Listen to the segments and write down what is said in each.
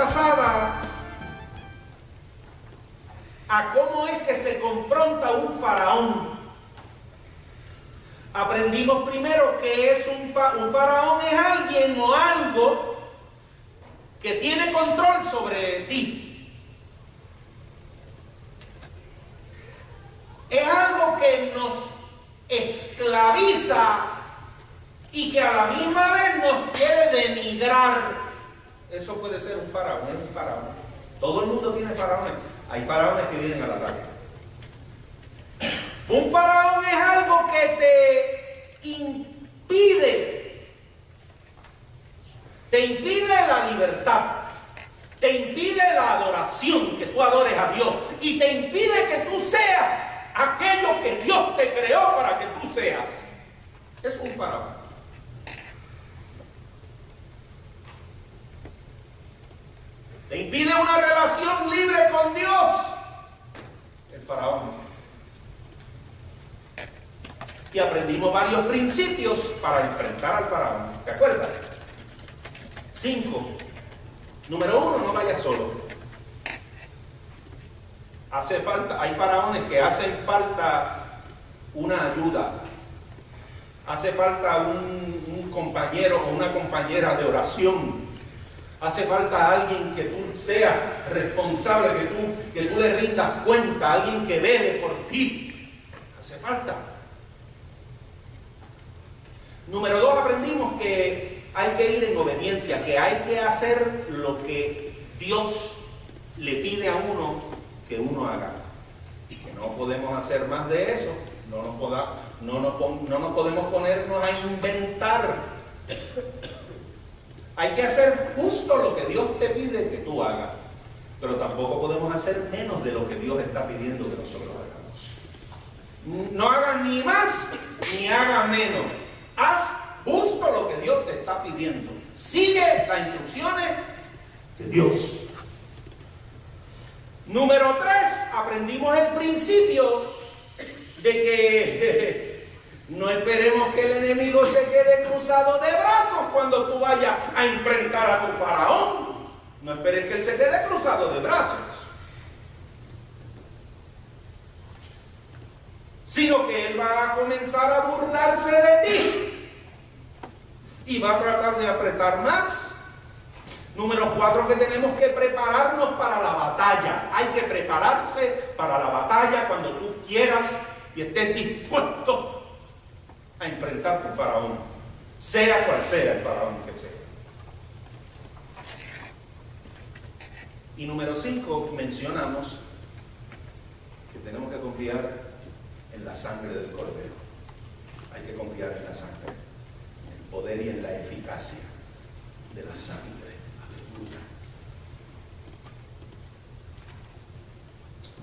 pasada a cómo es que se confronta un faraón. Aprendimos primero que es un faraón es alguien o algo que tiene control sobre ti. Es algo que nos esclaviza y que a la misma vez nos quiere denigrar. Eso puede ser un faraón, es un faraón. Todo el mundo tiene faraones. Hay faraones que vienen al ataque. Un faraón es algo que te impide la libertad, te impide la adoración, que tú adores a Dios, y te impide que tú seas aquello que Dios te creó para que tú seas. Es un faraón. Te impide una relación libre con Dios, el faraón. Y aprendimos varios principios para enfrentar al faraón. ¿Se acuerdan? 5. Número 1, no vayas solo. Hace falta, hay faraones que hacen falta una ayuda. Hace falta un compañero o una compañera de oración. Hace falta alguien que tú seas responsable, que tú le rindas cuenta, alguien que vele por ti. Hace falta. Número 2, aprendimos que hay que ir en obediencia, que hay que hacer lo que Dios le pide a uno que uno haga. Y que no podemos hacer más de eso. No nos podemos ponernos a inventar. Hay que hacer justo lo que Dios te pide que tú hagas. Pero tampoco podemos hacer menos de lo que Dios está pidiendo que nosotros hagamos. No hagas ni más ni hagas menos. Haz justo lo que Dios te está pidiendo. Sigue las instrucciones de Dios. Número 3, aprendimos el principio de que no esperemos que el enemigo se quede cruzado de brazos cuando tú vayas a enfrentar a tu faraón. No esperes que él se quede cruzado de brazos, sino que él va a comenzar a burlarse de ti y va a tratar de apretar más. Número 4, que tenemos que prepararnos para la batalla. Hay que prepararse para la batalla cuando tú quieras y estés dispuesto a enfrentar tu faraón, sea cual sea el faraón que sea. Y número 5, mencionamos que tenemos que confiar en la sangre del Cordero. Hay que confiar en la sangre, en el poder y en la eficacia de la sangre. Aleluya.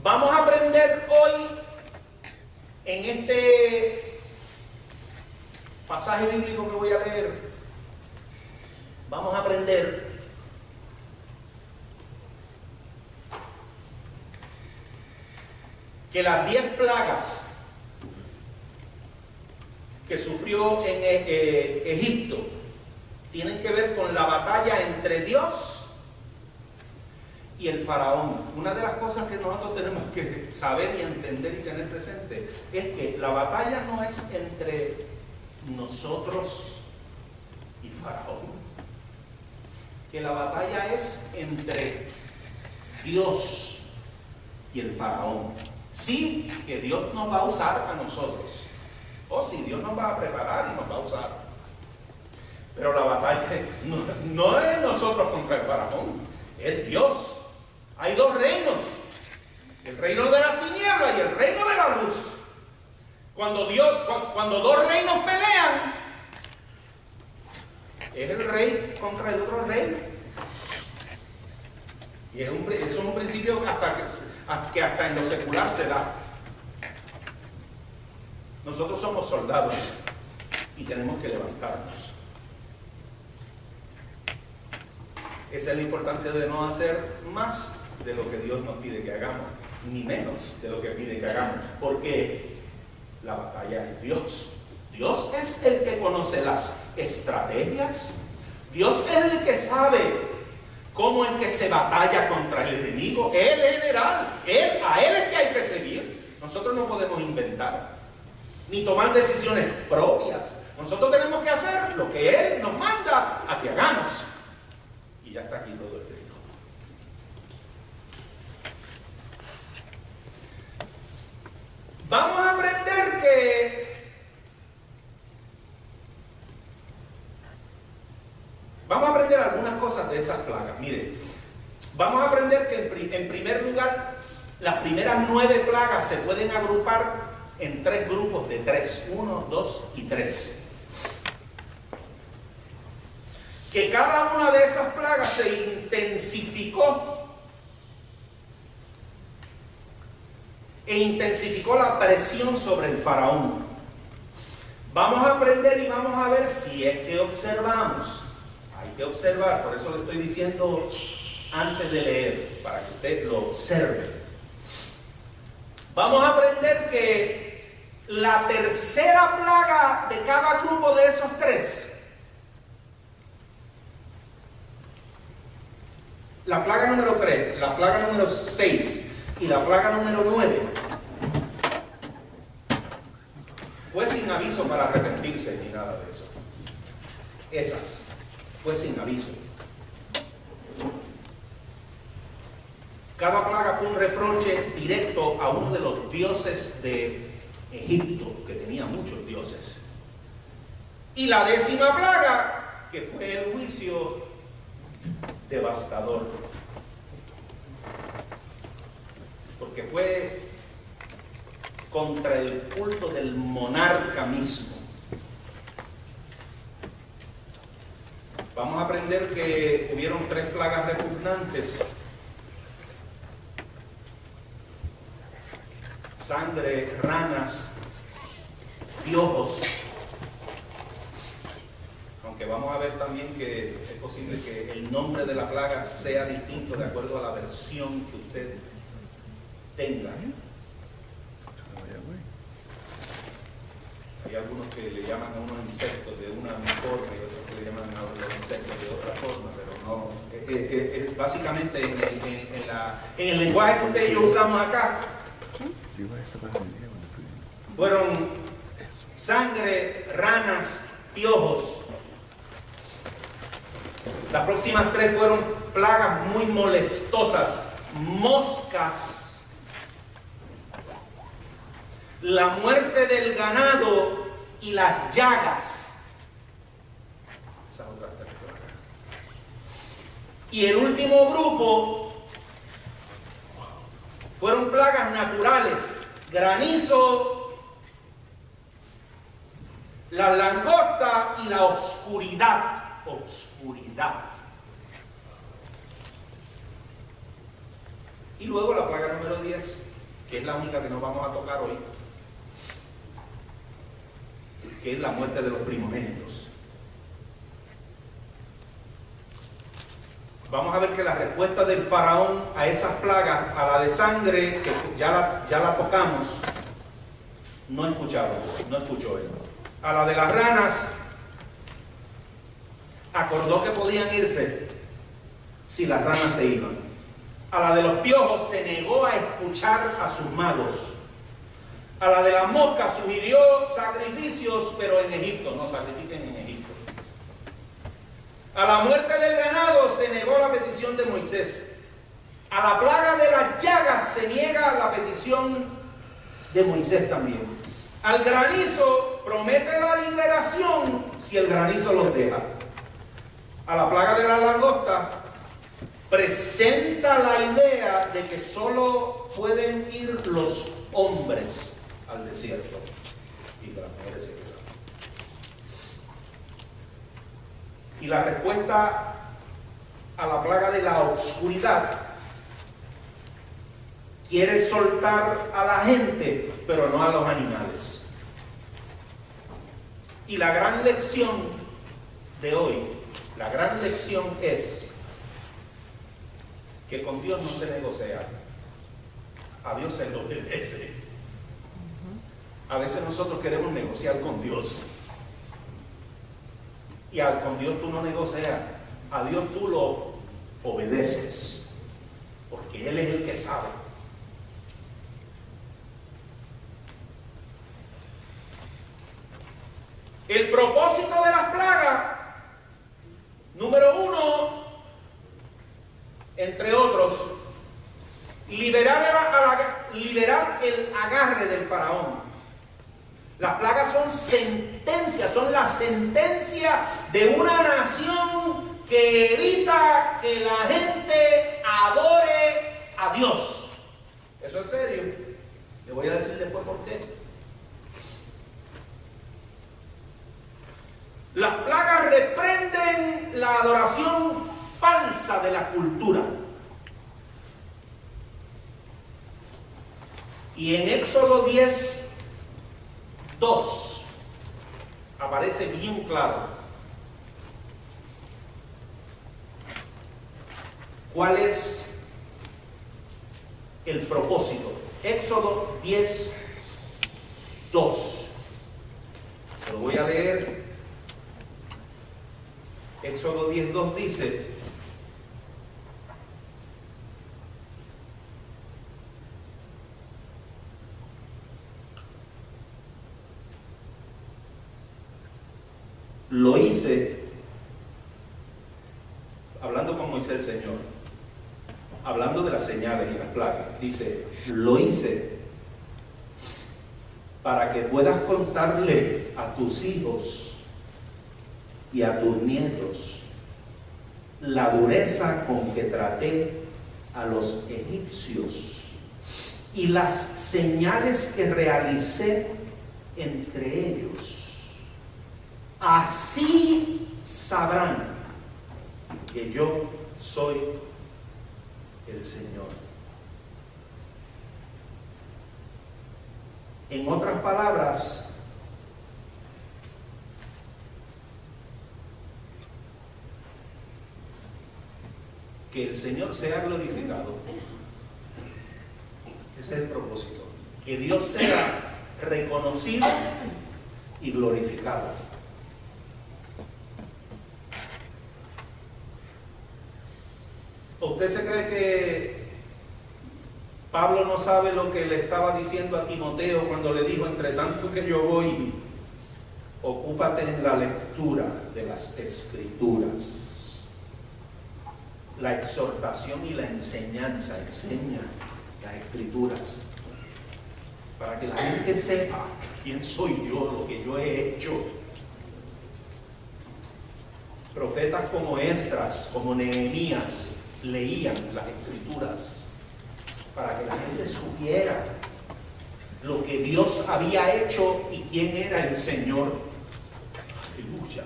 Vamos a aprender hoy en este pasaje bíblico que voy a leer. Vamos a aprender que las 10 plagas que sufrió en Egipto tienen que ver con la batalla entre Dios y el faraón. Una de las cosas que nosotros tenemos que saber y entender y tener presente es que la batalla no es entre nosotros y faraón, que la batalla es entre Dios y el faraón. Sí, que Dios nos va a usar a nosotros. Sí, Dios nos va a preparar y nos va a usar. Pero la batalla no es nosotros contra el faraón, es Dios. Hay 2 reinos, el reino de las tinieblas y el reino de la luz. Cuando 2 reinos pelean, es el rey contra el otro rey. Y eso es un principio que hasta en lo secular se da. Nosotros somos soldados y tenemos que levantarnos. Esa es la importancia de no hacer más de lo que Dios nos pide que hagamos, ni menos de lo que pide que hagamos, porque la batalla es Dios. Dios es el que conoce las estrategias. Dios es el que sabe cómo es que se batalla contra el enemigo. El general, a él es que hay que seguir. Nosotros no podemos inventar, ni tomar decisiones propias. Nosotros tenemos que hacer lo que él nos manda a que hagamos. Y ya está aquí todo el texto. Vamos a aprender algunas cosas de esas plagas. Mire, vamos a aprender que en primer lugar, las primeras 9 plagas se pueden agrupar en 3 grupos de 3, 1, 2 y 3. Que cada una de esas plagas se intensificó la presión sobre el faraón. Vamos a aprender y vamos a ver si es que observamos. Hay que observar, por eso le estoy diciendo antes de leer, para que usted lo observe. Vamos a aprender que la tercera plaga de cada grupo de esos 3, la plaga número 3, la plaga número 6 y la plaga número 9, fue sin aviso para arrepentirse ni nada de eso. Esas, fue sin aviso. Cada plaga fue un reproche directo a uno de los dioses de Egipto, que tenía muchos dioses. Y la 10ª plaga, que fue el juicio devastador, porque fue contra el culto del monarca mismo. Vamos a aprender que hubieron 3 plagas repugnantes: sangre, ranas, piojos. Aunque vamos a ver también que es posible que el nombre de la plaga sea distinto de acuerdo a la versión que usted tenga. Hay algunos que le llaman a unos insectos de una forma y otros que le llaman a los insectos de otra forma, pero no. Básicamente en el lenguaje que usted y yo usamos acá, fueron sangre, ranas, piojos. Las próximas 3 fueron plagas muy molestosas: moscas, la muerte del ganado y las llagas. Esas otras 3 plagas. Y el último grupo fueron plagas naturales: granizo, la langosta y la oscuridad. Y luego la plaga número 10, que es la única que nos vamos a tocar hoy, que es la muerte de los primogénitos. Vamos a ver que la respuesta del faraón a esas plagas, a la de sangre, que ya la tocamos, no escuchó él. A la de las ranas, acordó que podían irse si las ranas se iban. A la de los piojos, se negó a escuchar a sus magos. A la de las moscas, sugirió sacrificios, pero en Egipto, no sacrifiquen en Egipto. A la muerte del ganado, se negó la petición de Moisés. A la plaga de las llagas, se niega la petición de Moisés también. Al granizo, promete la liberación si el granizo los deja. A la plaga de la langosta, presenta la idea de que solo pueden ir los hombres al desierto y que las mujeres se quedan. Y la respuesta a la plaga de la oscuridad quiere soltar a la gente, pero no a los animales. Y la gran lección de hoy, la gran lección es que con Dios no se negocia. A Dios se le obedece. A veces nosotros queremos negociar con Dios. Y con Dios tú no negocias. A Dios tú lo obedeces, porque Él es el que sabe. El propósito de las plagas, número 1, entre otros, liberar el agarre del faraón. Las plagas son sentencias, son la sentencia de una nación que evita que la gente adore a Dios. Eso es serio. Le voy a decir después por qué. Las plagas reprenden la adoración falsa de la cultura. Y en Éxodo 10:2 aparece bien claro cuál es el propósito. Éxodo 10:2. Lo voy a leer. Éxodo 10:2 dice: lo hice, hablando con Moisés el Señor, hablando de las señales y las plagas, dice: lo hice para que puedas contarle a tus hijos y a tus nietos la dureza con que traté a los egipcios y las señales que realicé entre ellos. Así sabrán que yo soy el Señor. En otras palabras, que el Señor sea glorificado. Ese es el propósito. Que Dios sea reconocido y glorificado. ¿Usted se cree que Pablo no sabe lo que le estaba diciendo a Timoteo cuando le dijo: entre tanto que yo voy, ocúpate en la lectura de las Escrituras? La exhortación y la enseñanza, enseña las Escrituras para que la gente sepa quién soy yo, lo que yo he hecho. Profetas como Esdras, como Nehemías, leían las Escrituras para que la gente supiera lo que Dios había hecho y quién era el Señor. Aleluya.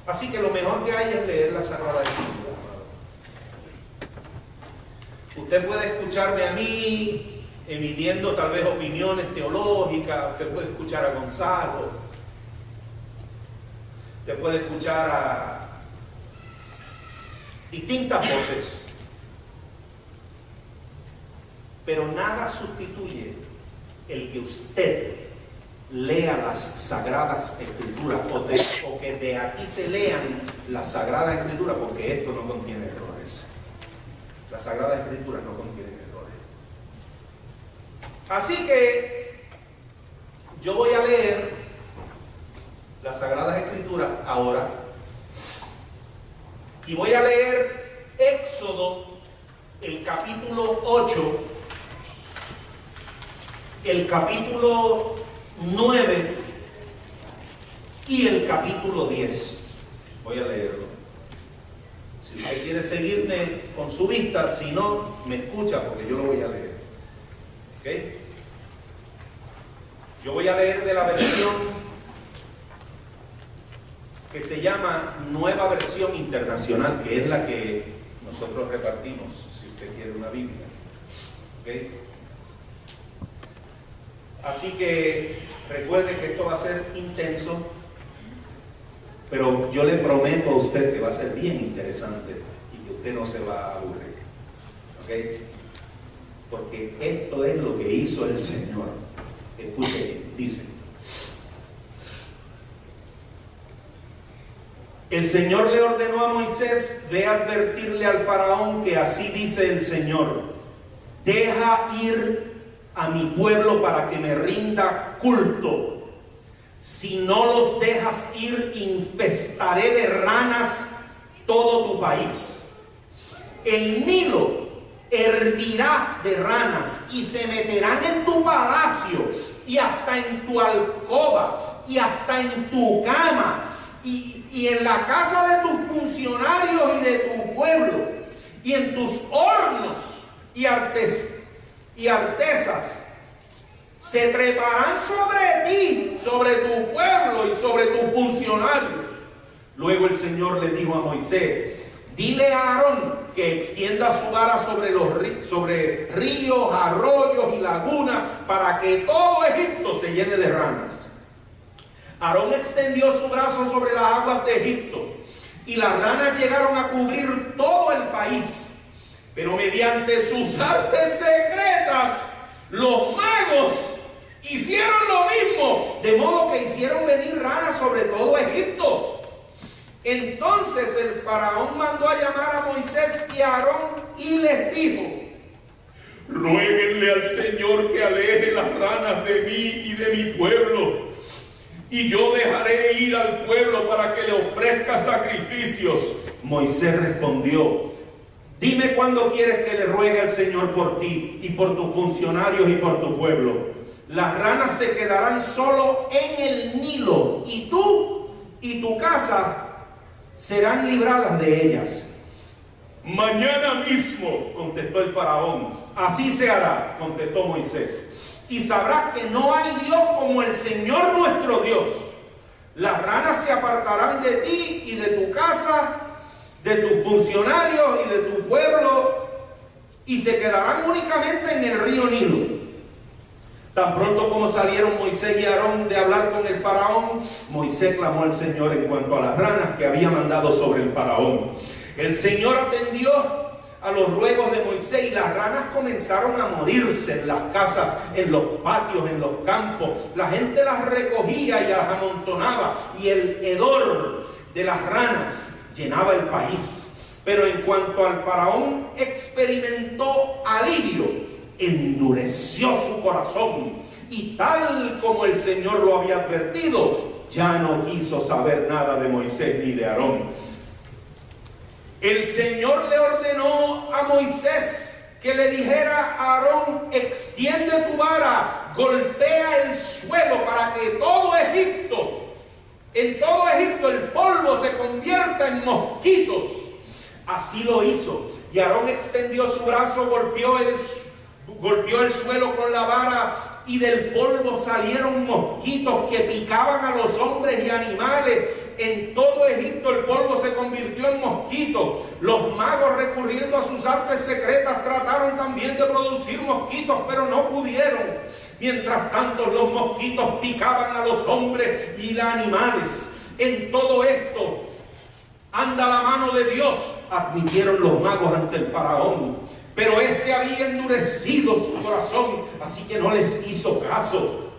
Así que lo mejor que hay es leer la Sagrada Escritura. Usted puede escucarme a mí emitiendo tal vez opiniones teológicas, usted puede escuchar a Gonzalo, usted puede escuchar a distintas voces, pero nada sustituye el que usted lea las Sagradas Escrituras o que de aquí se lean las Sagradas Escrituras, porque esto no contiene errores. Las Sagradas Escrituras no contienen errores. Así que yo voy a leer las Sagradas Escrituras ahora y voy a leer Éxodo, el capítulo 8, el capítulo 9 y el capítulo 10. Voy a leerlo. Si usted quiere seguirme con su vista, si no, me escucha porque yo lo voy a leer. ¿Ok? Yo voy a leer de la versión que se llama Nueva Versión Internacional, que es la que nosotros repartimos, si usted quiere una Biblia. ¿Ok? Así que recuerde que esto va a ser intenso, pero yo le prometo a usted que va a ser bien interesante y que usted no se va a aburrir. ¿Ok? Porque esto es lo que hizo el Señor. Escuche, dice: El Señor le ordenó a Moisés: ve a advertirle al faraón que así dice el Señor: deja ir a mi pueblo para que me rinda culto. Si no los dejas ir, infestaré de ranas todo tu país. El Nilo hervirá de ranas y se meterán en tu palacio y hasta en tu alcoba y hasta en tu cama y en la casa de tus funcionarios y de tu pueblo y en tus hornos y artesas. Se treparán sobre ti, sobre tu pueblo y sobre tus funcionarios. Luego el Señor le dijo a Moisés: dile a Aarón que extienda su vara sobre ríos, arroyos y lagunas para que todo Egipto se llene de ranas. Aarón extendió su brazo sobre las aguas de Egipto y las ranas llegaron a cubrir todo el país. Pero mediante sus artes secretas, los magos hicieron lo mismo, de modo que hicieron venir ranas sobre todo Egipto. Entonces el faraón mandó a llamar a Moisés y a Aarón y les dijo: ruéguenle al Señor que aleje las ranas de mí y de mi pueblo, y yo dejaré ir al pueblo para que le ofrezca sacrificios. Moisés respondió: dime cuándo quieres que le ruegue al Señor por ti y por tus funcionarios y por tu pueblo. Las ranas se quedarán solo en el Nilo, y tú y tu casa serán libradas de ellas. Mañana mismo, contestó el faraón. Así se hará, contestó Moisés. Y sabrás que no hay Dios como el Señor nuestro Dios. Las ranas se apartarán de ti y de tu casa, de tus funcionarios y de tu pueblo, y se quedarán únicamente en el río Nilo. Tan pronto como salieron Moisés y Aarón de hablar con el faraón, Moisés clamó al Señor en cuanto a las ranas que había mandado sobre el faraón. El Señor atendió a los ruegos de Moisés y las ranas comenzaron a morirse en las casas, en los patios, en los campos. La gente las recogía y las amontonaba, y el hedor de las ranas llenaba el país. Pero en cuanto al faraón experimentó alivio, endureció su corazón, y tal como el Señor lo había advertido, ya no quiso saber nada de Moisés ni de Aarón. El Señor le ordenó a Moisés que le dijera a Aarón: extiende tu vara, golpea el suelo para que en todo Egipto el polvo se convierta en mosquitos. Así lo hizo, y Aarón extendió su brazo, golpeó el suelo con la vara, y del polvo salieron mosquitos que picaban a los hombres y animales. En todo Egipto el polvo se convirtió en mosquitos. Los magos, recurriendo a sus artes secretas, trataron también de producir mosquitos, pero no pudieron. Mientras tanto, los mosquitos picaban a los hombres y los animales. En todo esto anda la mano de Dios, admitieron los magos ante el faraón. Pero este había endurecido su corazón, así que no les hizo caso,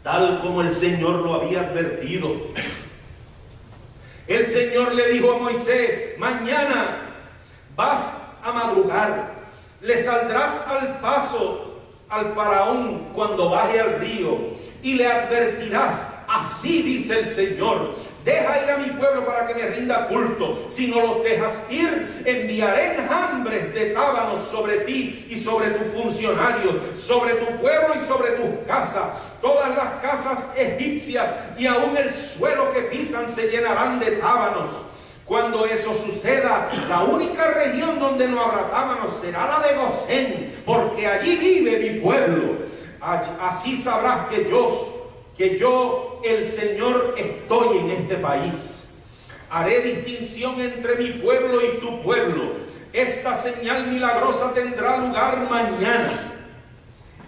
tal como el Señor lo había advertido. El Señor le dijo a Moisés: mañana vas a madrugar, le saldrás al paso al faraón cuando baje al río, y le advertirás: así dice el Señor, deja ir a mi pueblo para que me rinda culto. Si no los dejas ir, enviaré enjambres de tábanos sobre ti y sobre tus funcionarios, sobre tu pueblo y sobre tus casas. Todas las casas egipcias y aún el suelo que pisan se llenarán de tábanos. Cuando eso suceda, la única región donde no habrá tábanos será la de Gosén, porque allí vive mi pueblo. Así sabrás que yo, el Señor, estoy en este país. Haré distinción entre mi pueblo y tu pueblo. Esta señal milagrosa tendrá lugar mañana.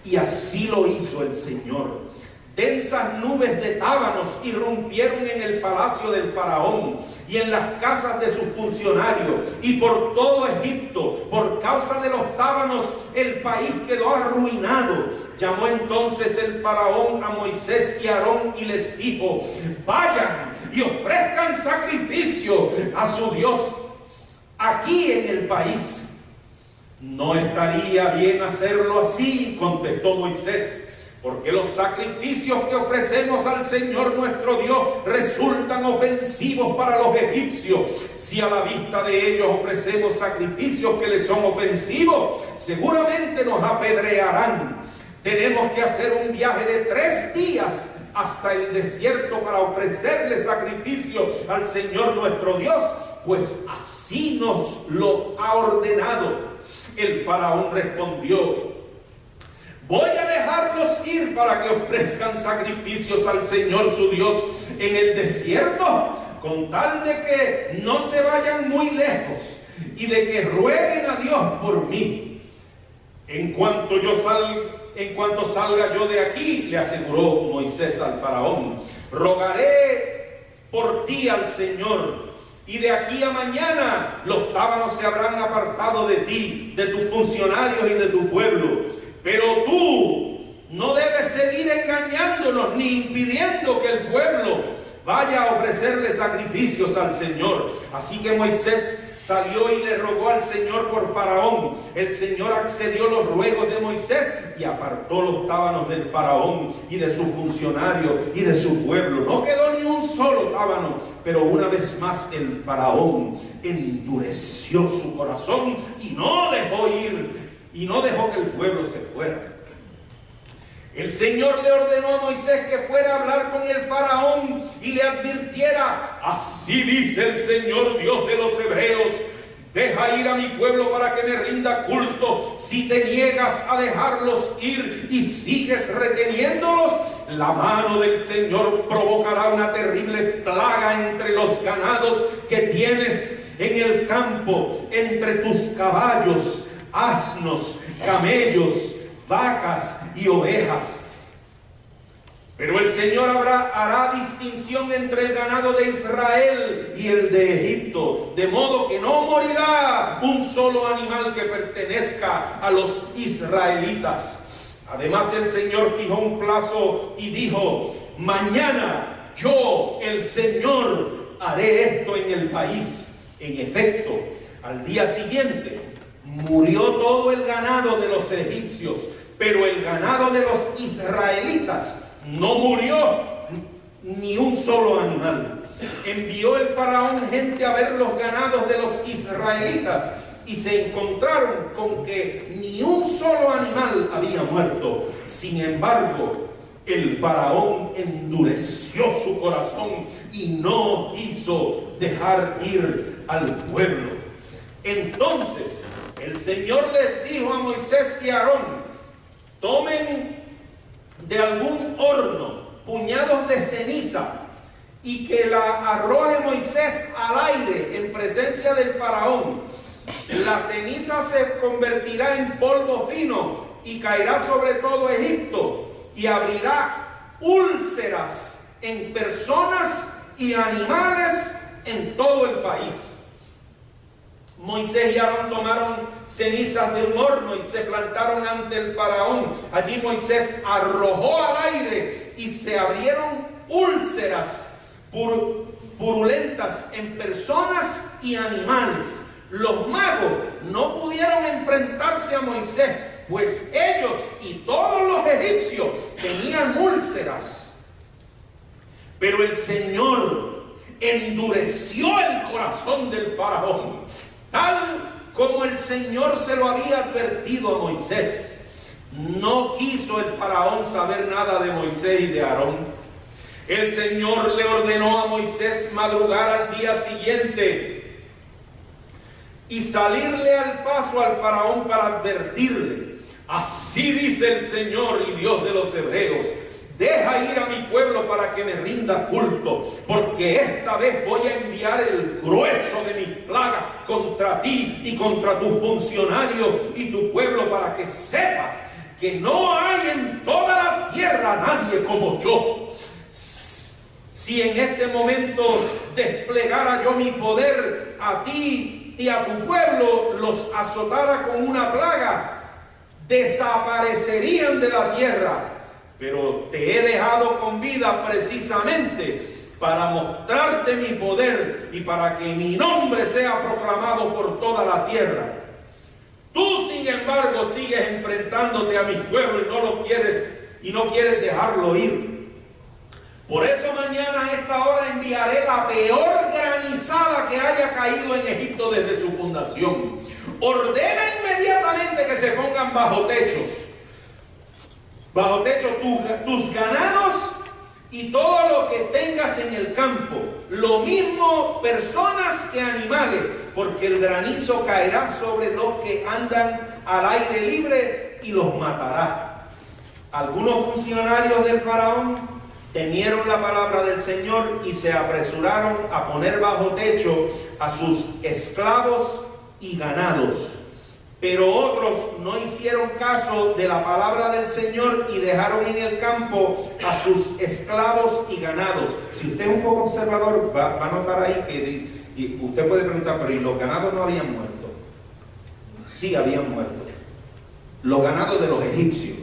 Y así lo hizo el Señor. Densas nubes de tábanos irrumpieron en el palacio del faraón y en las casas de sus funcionarios y por todo Egipto. Por causa de los tábanos el país quedó arruinado. Llamó entonces el faraón a Moisés y a Aarón y les dijo: vayan y ofrezcan sacrificio a su Dios aquí en el país. No estaría bien hacerlo así, contestó Moisés, porque los sacrificios que ofrecemos al Señor nuestro Dios resultan ofensivos para los egipcios. Si a la vista de ellos ofrecemos sacrificios que les son ofensivos, seguramente nos apedrearán. Tenemos que hacer un viaje de 3 días hasta el desierto para ofrecerle sacrificio al Señor nuestro Dios, pues así nos lo ha ordenado. El faraón respondió: voy a dejarlos ir para que ofrezcan sacrificios al Señor su Dios en el desierto, con tal de que no se vayan muy lejos y de que rueguen a Dios por mí. En cuanto salga yo de aquí, le aseguró Moisés al faraón, rogaré por ti al Señor, y de aquí a mañana los tábanos se habrán apartado de ti, de tus funcionarios y de tu pueblo. Pero tú no debes seguir engañándonos ni impidiendo que el pueblo vaya a ofrecerle sacrificios al Señor. Así que Moisés salió y le rogó al Señor por Faraón. El Señor accedió a los ruegos de Moisés y apartó los tábanos del Faraón y de sus funcionarios y de su pueblo. No quedó ni un solo tábano, pero una vez más el Faraón endureció su corazón y no dejó que el pueblo se fuera. El Señor le ordenó a Moisés que fuera a hablar con el faraón y le advirtiera: así dice el Señor Dios de los hebreos, deja ir a mi pueblo para que me rinda culto. Si te niegas a dejarlos ir y sigues reteniéndolos, la mano del Señor provocará una terrible plaga entre los ganados que tienes en el campo, entre tus caballos, asnos, camellos, vacas y ovejas. Pero el Señor hará distinción entre el ganado de Israel y el de Egipto, de modo que no morirá un solo animal que pertenezca a los israelitas. Además, el Señor fijó un plazo y dijo: mañana yo, el Señor, haré esto en el país. En efecto, al día siguiente murió todo el ganado de los egipcios, pero el ganado de los israelitas no murió ni un solo animal. Envió el faraón gente a ver los ganados de los israelitas y se encontraron con que ni un solo animal había muerto. Sin embargo, el faraón endureció su corazón y no quiso dejar ir al pueblo. Entonces el Señor les dijo a Moisés y a Aarón: tomen de algún horno puñados de ceniza y que la arroje Moisés al aire en presencia del faraón. La ceniza se convertirá en polvo fino y caerá sobre todo Egipto y abrirá úlceras en personas y animales en todo el país. Moisés y Aarón tomaron cenizas de un horno y se plantaron ante el faraón. Allí Moisés arrojó al aire y se abrieron úlceras purulentas en personas y animales. Los magos no pudieron enfrentarse a Moisés, pues ellos y todos los egipcios tenían úlceras. Pero el Señor endureció el corazón del faraón, tal como el Señor se lo había advertido a Moisés. No quiso el faraón saber nada de Moisés y de Aarón. El Señor le ordenó a Moisés madrugar al día siguiente y salirle al paso al faraón para advertirle: así dice el Señor y Dios de los hebreos, deja ir a mi pueblo para que me rinda culto, porque esta vez voy a enviar el grueso de mi plaga contra ti y contra tus funcionarios y tu pueblo, para que sepas que no hay en toda la tierra nadie como yo. Si en este momento desplegara yo mi poder a ti y a tu pueblo, los azotara con una plaga, desaparecerían de la tierra. Pero te he dejado con vida precisamente para mostrarte mi poder y para que mi nombre sea proclamado por toda la tierra. Tú, sin embargo, sigues enfrentándote a mi pueblo y no quieres dejarlo ir. Por eso mañana a esta hora enviaré la peor granizada que haya caído en Egipto desde su fundación. Ordena inmediatamente que se pongan bajo techos tus ganados y todo lo que tengas en el campo, lo mismo personas que animales, porque el granizo caerá sobre los que andan al aire libre y los matará. Algunos funcionarios del faraón temieron la palabra del Señor y se apresuraron a poner bajo techo a sus esclavos y ganados. Pero otros no hicieron caso de la palabra del Señor y dejaron en el campo a sus esclavos y ganados. Si usted es un poco observador, va a notar ahí que y usted puede preguntar, pero ¿y los ganados no habían muerto? Sí, habían muerto. Los ganados de los egipcios.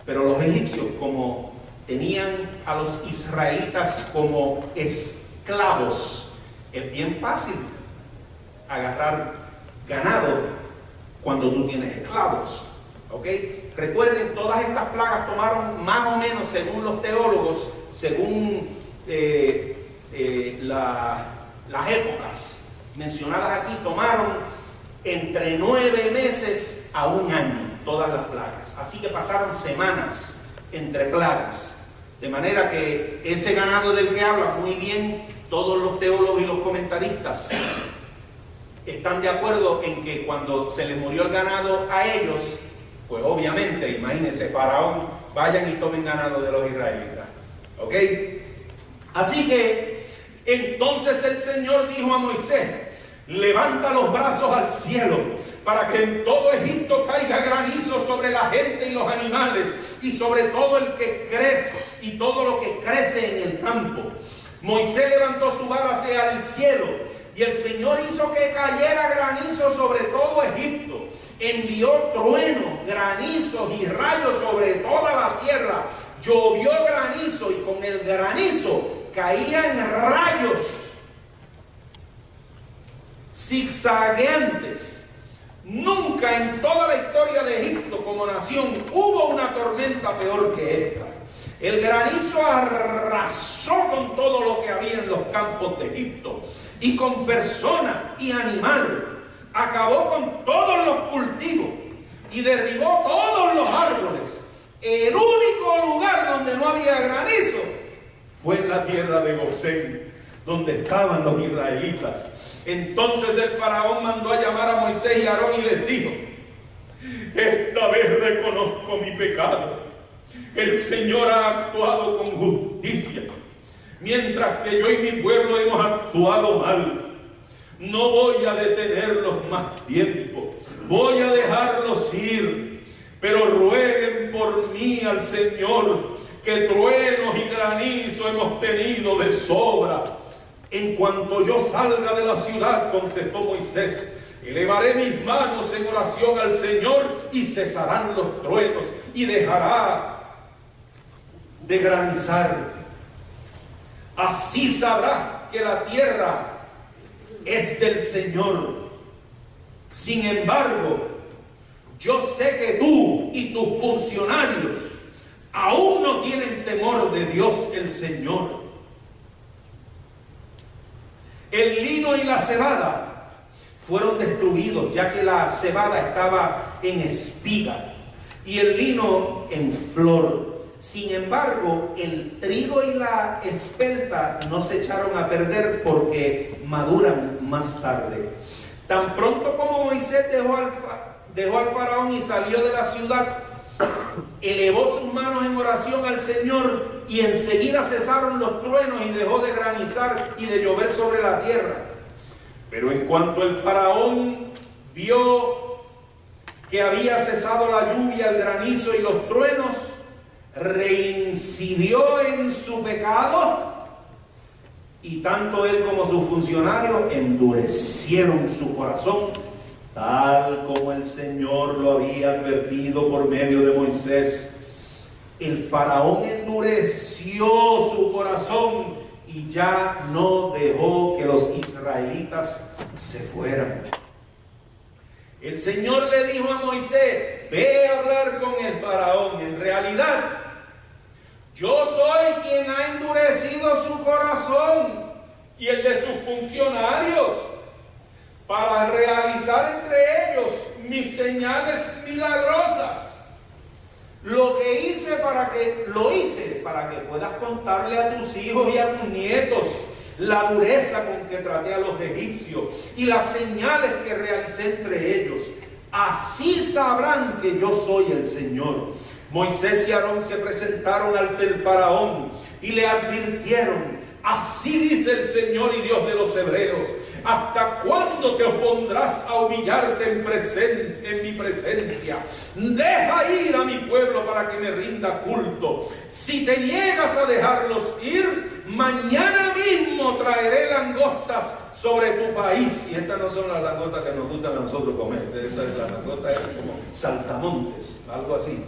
Pero los egipcios, como tenían a los israelitas como esclavos, es bien fácil agarrar ganado cuando tú tienes esclavos. ¿Ok? Recuerden, todas estas plagas tomaron más o menos, según los teólogos, según las épocas mencionadas aquí, tomaron entre 9 meses a 1 año, todas las plagas. Así que pasaron semanas entre plagas. De manera que ese ganado del que habla muy bien todos los teólogos y los comentaristas están de acuerdo en que cuando se les murió el ganado a ellos, pues obviamente, imagínense, Faraón, vayan y tomen ganado de los israelitas. ¿Ok? Así que entonces el Señor dijo a Moisés: levanta los brazos al cielo para que en todo Egipto caiga granizo sobre la gente y los animales y sobre todo el que crece y todo lo que crece en el campo. Moisés levantó su vara hacia el cielo y el Señor hizo que cayera granizo sobre todo Egipto. Envió truenos, granizos y rayos sobre toda la tierra. Llovió granizo y con el granizo caían rayos zigzagueantes. Nunca en toda la historia de Egipto como nación hubo una tormenta peor que esta. El granizo arrasó con todo lo que había en los campos de Egipto y con personas y animales. Acabó con todos los cultivos y derribó todos los árboles. El único lugar donde no había granizo fue en la tierra de Gosén, donde estaban los israelitas. Entonces el faraón mandó a llamar a Moisés y a Aarón y les dijo: esta vez reconozco mi pecado. El Señor ha actuado con justicia, mientras que yo y mi pueblo hemos actuado mal. No voy a detenerlos más tiempo, voy a dejarlos ir, pero rueguen por mí al Señor, que truenos y granizo hemos tenido de sobra. En cuanto yo salga de la ciudad, contestó Moisés, elevaré mis manos en oración al Señor y cesarán los truenos y dejará de granizar. Así sabrás que la tierra es del Señor. Sin embargo, yo sé que tú y tus funcionarios aún no tienen temor de Dios el Señor. El lino y la cebada fueron destruidos, ya que la cebada estaba en espiga y el lino en flor. Sin embargo, el trigo y la espelta no se echaron a perder porque maduran más tarde. Tan pronto como Moisés dejó al faraón y salió de la ciudad, elevó sus manos en oración al Señor y enseguida cesaron los truenos y dejó de granizar y de llover sobre la tierra. Pero en cuanto el faraón vio que había cesado la lluvia, el granizo y los truenos, reincidió en su pecado y tanto él como sus funcionarios endurecieron su corazón, tal como el Señor lo había advertido por medio de Moisés. el faraón endureció su corazón y ya no dejó que los israelitas se fueran. El Señor le dijo a Moisés: ve a hablar con el faraón. En realidad, yo soy quien ha endurecido su corazón y el de sus funcionarios para realizar entre ellos mis señales milagrosas. Lo hice para que puedas contarle a tus hijos y a tus nietos la dureza con que traté a los egipcios y las señales que realicé entre ellos. Así sabrán que yo soy el Señor. Moisés y Aarón se presentaron ante el faraón y le advirtieron: así dice el Señor y Dios de los hebreos, ¿hasta cuándo te opondrás a humillarte en mi presencia? Deja ir a mi pueblo para que me rinda culto. Si te niegas a dejarlos ir, mañana mismo traeré langostas sobre tu país. Y estas no son las langostas que nos gustan a nosotros comer. Las langostas eran como saltamontes, algo así.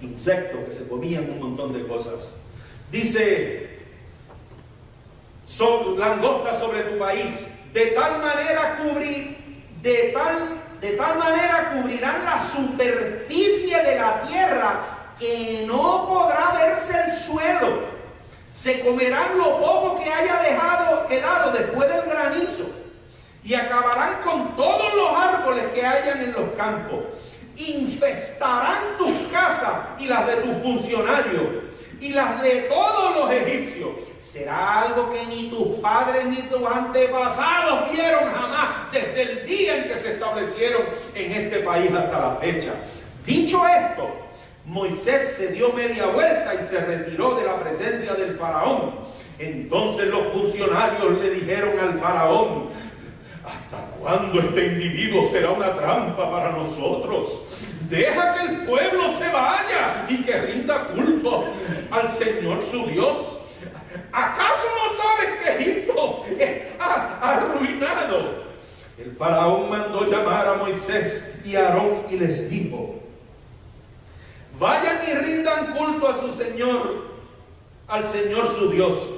Insectos que se comían un montón de cosas. Dice: son langostas sobre tu país, de tal manera cubrirán la superficie de la tierra que no podrá verse el suelo. Se comerán lo poco que haya quedado después del granizo y acabarán con todos los árboles que hayan en los campos. Infestarán tus casas y las de tus funcionarios y las de todos los egipcios. Será algo que ni tus padres ni tus antepasados vieron jamás, desde el día en que se establecieron en este país hasta la fecha. Dicho esto, Moisés se dio media vuelta y se retiró de la presencia del faraón. Entonces los funcionarios le dijeron al faraón: ¿hasta cuándo este individuo será una trampa para nosotros? Deja que el pueblo se vaya y que rinda culto al Señor su Dios. ¿Acaso no sabes que Egipto está arruinado? El faraón mandó llamar a Moisés y a Aarón y les dijo: vayan y rindan culto a su Señor, al Señor su Dios.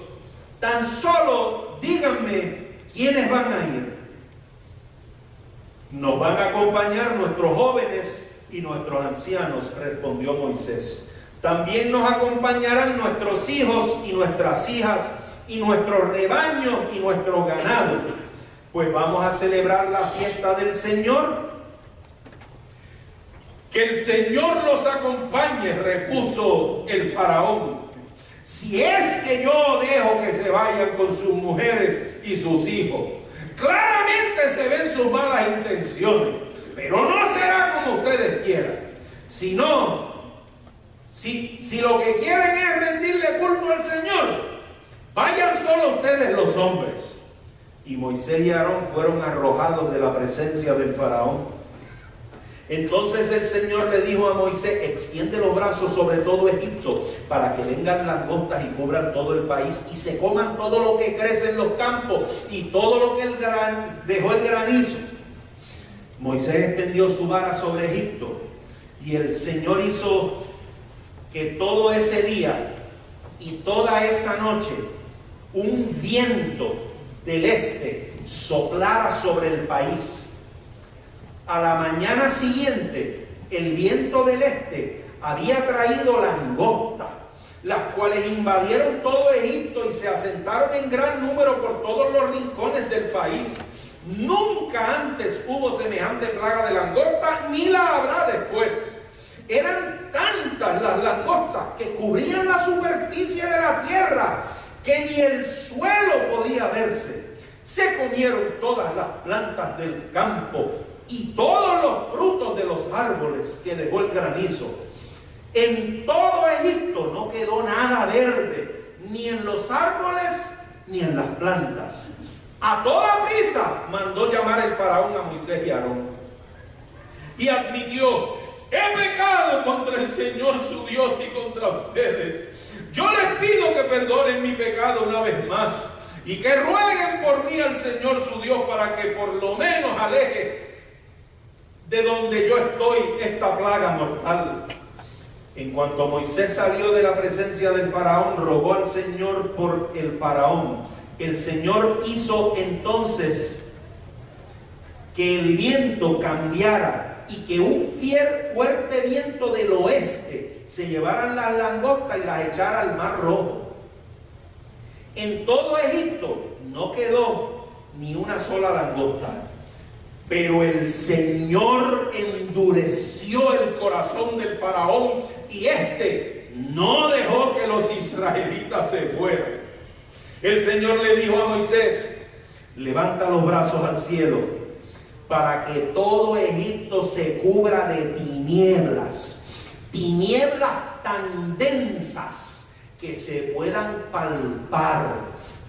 Tan solo díganme quiénes van a ir. Nos van a acompañar nuestros jóvenes y nuestros ancianos, respondió Moisés. También nos acompañarán nuestros hijos y nuestras hijas y nuestro rebaño y nuestro ganado, pues vamos a celebrar la fiesta del Señor. Que el Señor los acompañe, repuso el faraón. Si es que yo dejo que se vayan con sus mujeres y sus hijos, claramente se ven sus malas intenciones, pero no será como ustedes quieran. Si lo que quieren es rendirle culto al Señor, vayan solo ustedes los hombres. Y Moisés y Aarón fueron arrojados de la presencia del faraón. Entonces el Señor le dijo a Moisés: extiende los brazos sobre todo Egipto para que vengan langostas y cubran todo el país y se coman todo lo que crece en los campos y todo lo que dejó el granizo. Moisés extendió su vara sobre Egipto y el Señor hizo que todo ese día y toda esa noche un viento del este soplara sobre el país. A la mañana siguiente, el viento del este había traído langostas, las cuales invadieron todo Egipto y se asentaron en gran número por todos los rincones del país. Nunca antes hubo semejante plaga de langostas, ni la habrá después. Eran tantas las langostas que cubrían la superficie de la tierra que ni el suelo podía verse. Se comieron todas las plantas del campo y todos los frutos de los árboles que dejó el granizo. En todo Egipto no quedó nada verde, ni en los árboles ni en las plantas. A toda prisa mandó llamar el faraón a Moisés y a Aarón y admitió: he pecado contra el Señor su Dios y contra ustedes. Yo les pido que perdonen mi pecado una vez más y que rueguen por mí al Señor su Dios para que por lo menos aleje de donde yo estoy esta plaga mortal. En cuanto Moisés salió de la presencia del faraón, rogó al Señor por el faraón. El Señor hizo entonces que el viento cambiara y que un fuerte viento del oeste se llevara las langostas y las echara al mar Rojo. En todo Egipto no quedó ni una sola langosta. Pero el Señor endureció el corazón del faraón y no dejó que los israelitas se fueran. El Señor le dijo a Moisés: levanta los brazos al cielo para que todo Egipto se cubra de tinieblas, tinieblas tan densas que se puedan palpar.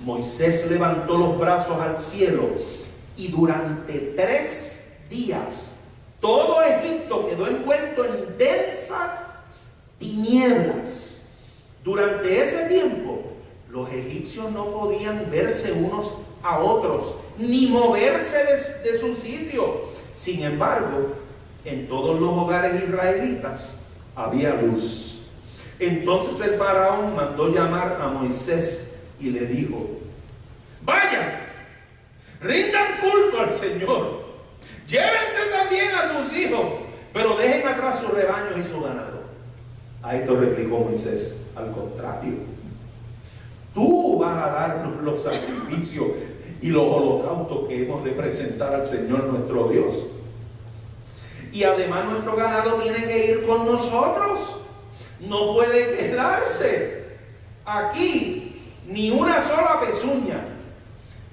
Moisés levantó los brazos al cielo y durante 3 días todo Egipto quedó envuelto en densas tinieblas. Durante ese tiempo los egipcios no podían verse unos a otros ni moverse de su sitio. Sin embargo, en todos los hogares israelitas había luz. Entonces el faraón mandó llamar a Moisés y le dijo: vayan, rindan culto al Señor, llévense también a sus hijos, pero dejen atrás sus rebaños y su ganado. A esto replicó Moisés: al contrario, tú vas a darnos los sacrificios y los holocaustos que hemos de presentar al Señor nuestro Dios. Y además nuestro ganado tiene que ir con nosotros, no puede quedarse aquí ni una sola pezuña.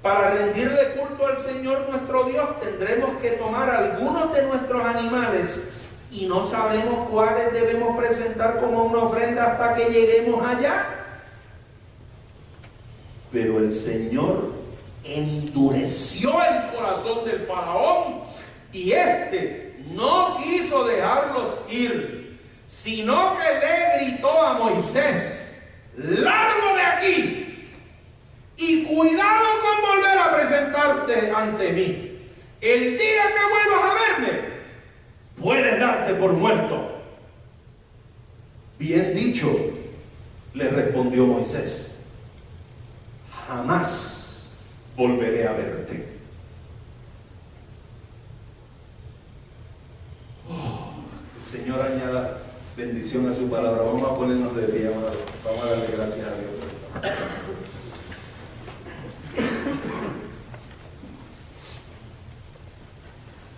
Para rendirle culto al Señor nuestro Dios tendremos que tomar algunos de nuestros animales y no sabemos cuáles debemos presentar como una ofrenda hasta que lleguemos allá. Pero el Señor endureció el corazón del faraón y no quiso dejarlos ir, sino que le gritó a Moisés: largo de aquí y cuidado con volver a presentarte ante mí. El día que vuelvas a verme, puedes darte por muerto. Bien dicho, le respondió Moisés: jamás volveré a verte. El Señor añada bendición a su palabra. Vamos a ponernos de pie, vamos a darle gracias a Dios.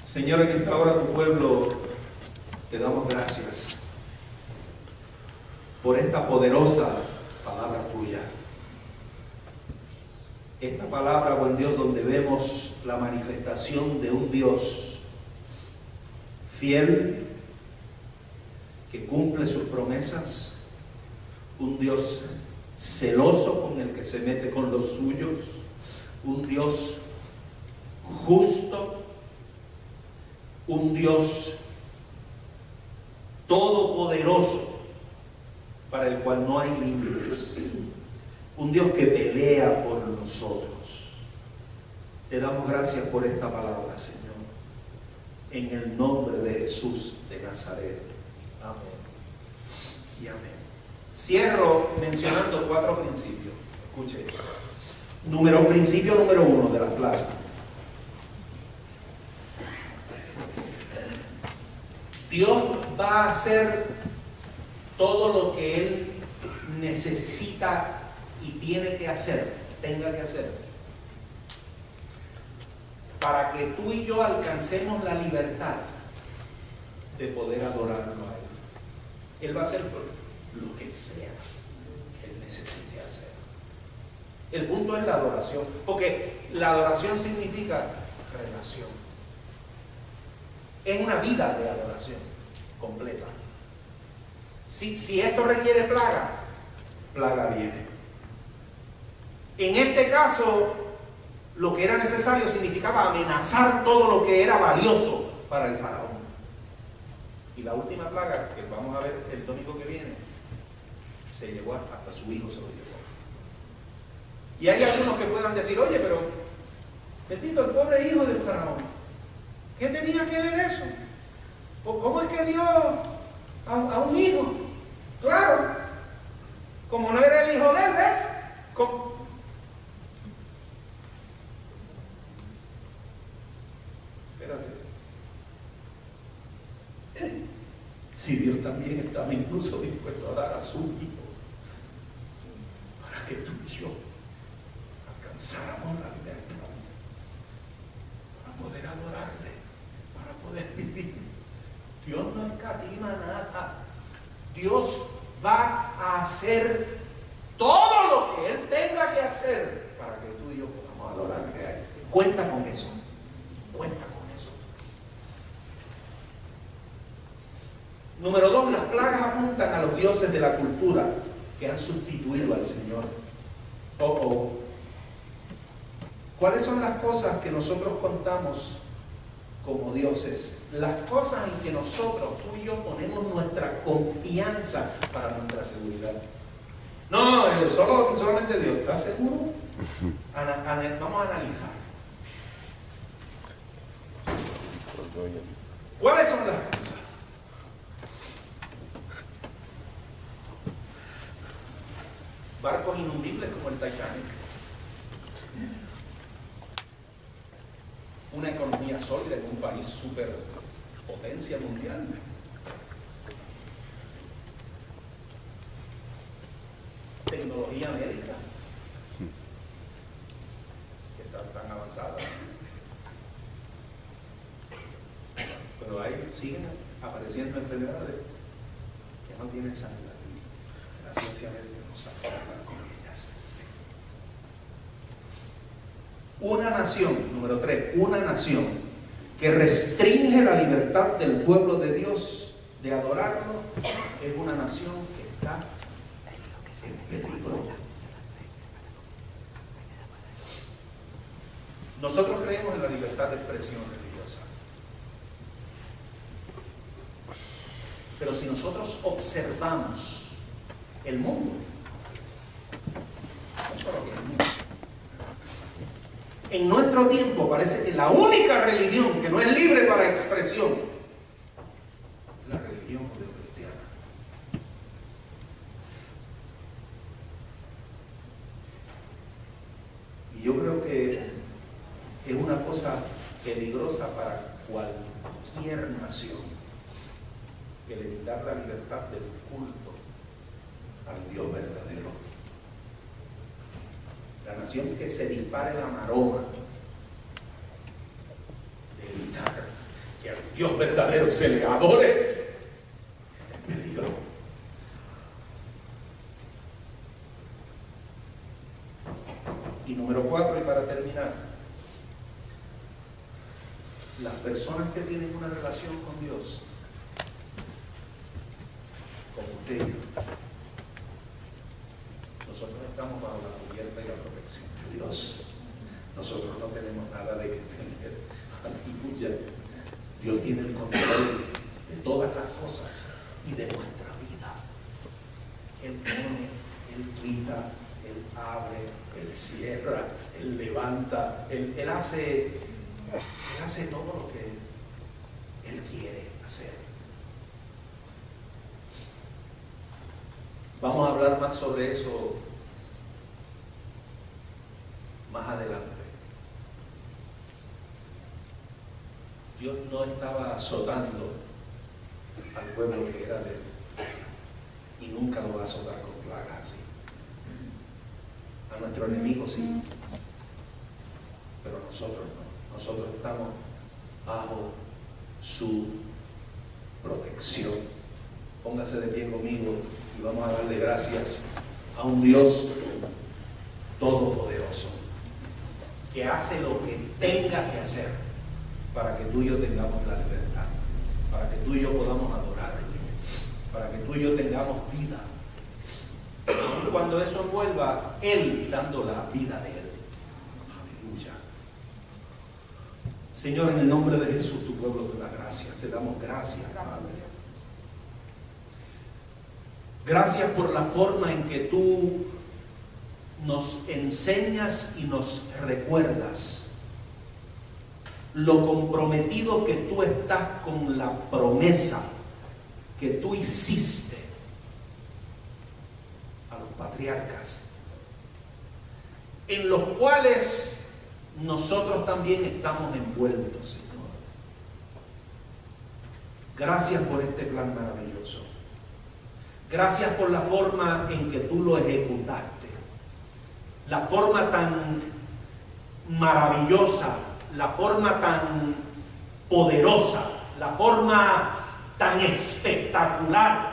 Señor, en esta hora tu pueblo te damos gracias por esta poderosa palabra tuya. Esta palabra, buen Dios, donde vemos la manifestación de un Dios fiel, que cumple sus promesas, un Dios celoso con el que se mete con los suyos, un Dios justo, un Dios todopoderoso para el cual no hay límites, un Dios que pelea por nosotros. Te damos gracias por esta palabra, Señor, en el nombre de Jesús de Nazaret. Amén y amén. Cierro mencionando 4 principios. Escuche. Principio número 1 de las plagas. Dios va a hacer todo lo que Él necesita y tiene que hacer, tenga que hacer, para que tú y yo alcancemos la libertad de poder adorarlo a Él. Él va a hacer lo que sea que Él necesite hacer. El punto es la adoración, porque la adoración significa relación. Es una vida de adoración completa. Si esto requiere plaga, plaga viene. En este caso, lo que era necesario significaba amenazar todo lo que era valioso para el faraón. Y la última plaga, que vamos a ver el domingo que viene, se llevó hasta su hijo, se lo llevó. Y hay algunos que puedan decir: oye, pero bendito el pobre hijo del faraón, ¿qué tenía que ver eso? ¿Cómo es que dio a un hijo? Claro, como no era el hijo de él, ¿ves? Espérate. Si Dios también estaba incluso dispuesto a dar a su hijo para que tú y yo alcanzáramos la libertad, para poder adorarle, para poder vivir. Dios no escatima nada. Dios va a hacer todo lo que Él tenga que hacer para que tú y yo podamos adorarle a Él. Cuenta con eso. Cuenta con eso. Número 2, las plagas apuntan a los dioses de la cultura que han sustituido al Señor. ¿Cuáles son las cosas que nosotros contamos como dioses? Las cosas en que nosotros, tú y yo, ponemos nuestra confianza para nuestra seguridad. No, solamente Dios. ¿Estás seguro? Vamos a analizar. ¿Cuáles son las cosas? Barcos inundibles como el Titanic. Una economía sólida en un país superpotencia mundial. Tecnología médica que está tan avanzada. Pero ahí siguen apareciendo enfermedades que no tienen sanidad. La ciencia médica no sabe tratar con ellas. Una nación, número 3, una nación que restringe la libertad del pueblo de Dios de adorarlo, es una nación que está en peligro. Nosotros creemos en la libertad de expresión religiosa. Pero si nosotros observamos el mundo, no solo que el mundo, en nuestro tiempo parece que la única religión que no es libre para expresión es la religión judeocristiana. Y yo creo que es una cosa peligrosa para cualquier nación el evitar la libertad del culto al Dios verdadero. La nación que se dispare la maroma de evitar que al Dios verdadero se le adore es peligro. Y número 4, y para terminar, las personas que tienen una relación con Dios, como usted y yo, nosotros estamos bajo la cubierta y la protección de Dios. Nosotros no tenemos nada de que temer. Aleluya. Dios tiene el control de todas las cosas y de nuestra vida. Él pone, Él quita, Él abre, Él cierra, Él levanta, Él hace todo lo que Él quiere hacer. Vamos a hablar más sobre eso más adelante. Dios no estaba azotando al pueblo que era de él y nunca lo va a azotar con plagas así. A nuestro enemigo sí, pero nosotros no. Nosotros estamos bajo su protección. Póngase de pie conmigo y vamos a darle gracias a un Dios todopoderoso que hace lo que tenga que hacer para que tú y yo tengamos la libertad, para que tú y yo podamos adorarle, para que tú y yo tengamos vida. Y cuando eso envuelva, Él dando la vida de Él. Aleluya. Señor, en el nombre de Jesús, tu pueblo te da gracias. Te damos gracias, Padre. Gracias por la forma en que tú nos enseñas y nos recuerdas lo comprometido que tú estás con la promesa que tú hiciste patriarcas, en los cuales nosotros también estamos envueltos, Señor. Gracias por este plan maravilloso. Gracias por la forma en que tú lo ejecutaste. La forma tan maravillosa, la forma tan poderosa, la forma tan espectacular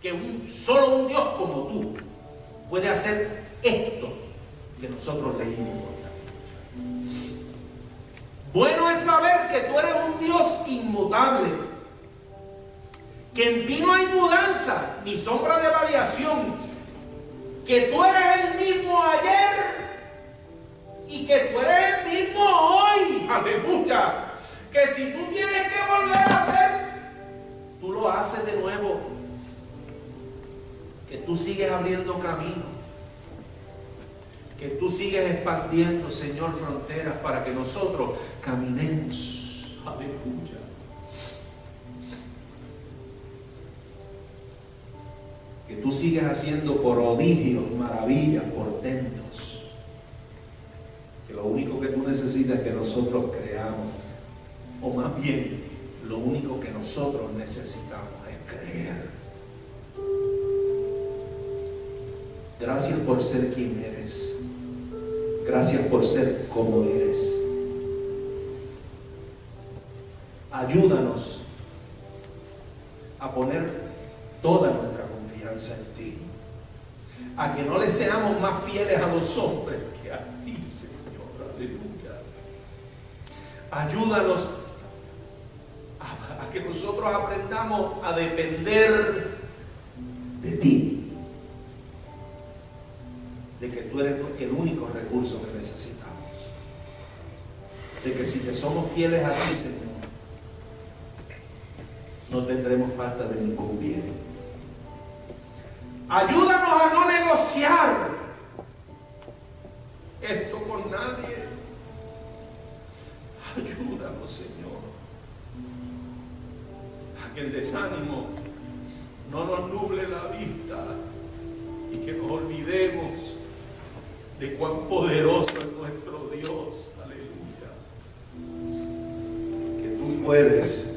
que solo un Dios como tú puede hacer esto que nosotros leímos. Bueno es saber que tú eres un Dios inmutable, que en ti no hay mudanza ni sombra de variación, que tú eres el mismo ayer y que tú eres el mismo hoy. Aleluya. Que si tú tienes que volver a hacer, tú lo haces de nuevo. Que tú sigues abriendo camino. Que tú sigues expandiendo, Señor, fronteras para que nosotros caminemos. Aleluya. Que tú sigues haciendo prodigios, maravillas, portentos. Que lo único que tú necesitas es que nosotros creamos. O más bien, lo único que nosotros necesitamos es creer. Gracias por ser quien eres. Gracias por ser como eres. Ayúdanos a poner toda nuestra confianza en ti. A que no le seamos más fieles a los hombres que a ti, Señor. Aleluya. Ayúdanos a que nosotros aprendamos a depender de ti. De que tú eres el único recurso que necesitamos. De que si te somos fieles a ti, Señor, no tendremos falta de ningún bien. Ayúdanos a no negociar esto con nadie. Ayúdanos, Señor, a que el desánimo no nos nuble la vista y que nos olvidemos de cuán poderoso es nuestro Dios. Aleluya. Que tú puedes,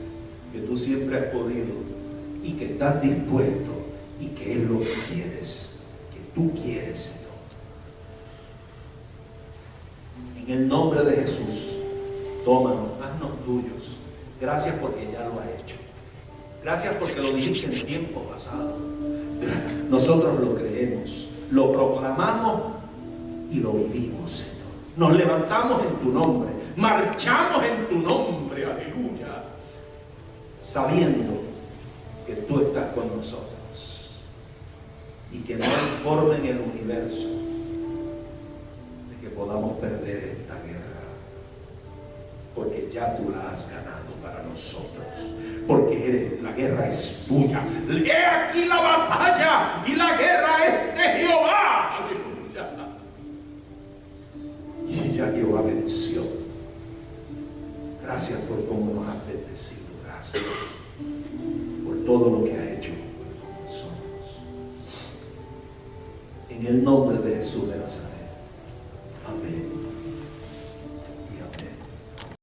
que tú siempre has podido y que estás dispuesto y que es lo que quieres, que tú quieres, Señor. En el nombre de Jesús, tómanos, haznos tuyos. Gracias porque ya lo has hecho. Gracias porque lo dijiste en el tiempo pasado. Nosotros lo creemos, lo proclamamos y lo vivimos, Señor. Nos levantamos en tu nombre, marchamos en tu nombre, aleluya, sabiendo que tú estás con nosotros y que no hay forma en el universo de que podamos perder esta guerra, porque ya tú la has ganado para nosotros, porque la guerra es tuya. He aquí la batalla y la guerra es de Jehová, aleluya. Y ya Jehová venció. Gracias por cómo nos has bendecido. Gracias por todo lo que has hecho con nosotros. En el nombre de Jesús de Nazaret.